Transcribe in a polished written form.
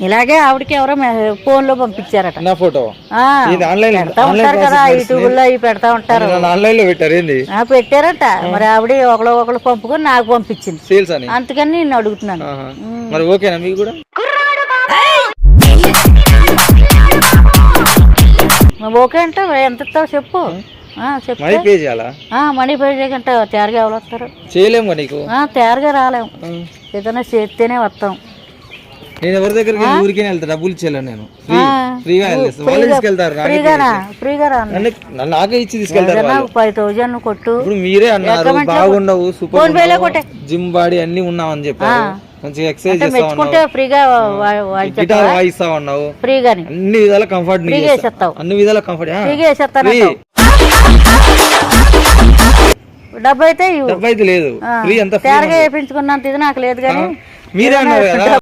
ఇలాగే ఆవిడకి ఎవరో ఫోన్ లో పంపించారట నా ఫోటో పెడతా ఉంటారు కదా యూట్యూబ్ లో అవి పెడతా ఉంటారు. ఆన్లైన్ లో పెట్టారు పెట్టారట. మరి ఆవిడ ఒకళ్ళు పంపుకొని నాకు పంపించింది సేల్స్ అని. అందుకని నేను అడుగుతున్నాను. మరి ఓకేనా మీకు కూడా? ఓకే అంటే ఎంత ఇస్తావు చెప్పు. మనీ పే చేయాలా? మనీ పే చేయకంటే తయారుగా ఎవరు వస్తారు? చేయలేము నీకు. తయారుగా రాలేము. ఏదైనా చేస్తేనే వస్తాం. నేను ఎవరి దగ్గరికి ఊరికే వెళ్తా, డబ్బులు ఇచ్చేయాలి. నేను ఫ్రీగా తీసుకెళ్తారు. నాకే ఇచ్చి తీసుకెళ్తారు. 5,000 కొట్టు. ఇప్పుడు మీరే అన్నారు బాగుండవు, సూపర్ జిమ్ బాడీ అన్ని ఉన్నామని చెప్పారు. మంచిగా ఎక్సర్సైజ్ చేస్తావు, ఫ్రీగా గిటార్ వాయిస్తావు, ఫ్రీగానే అన్ని విధాల కంఫర్ట్, అన్ని విధాల కంఫర్ట్. డబ్బు అయితే లేదు, ఫ్రీ అంతా తయారుగా వేయించుకున్నంత ఇది నాకు లేదు కానీ మీరే అన్నారు కదా.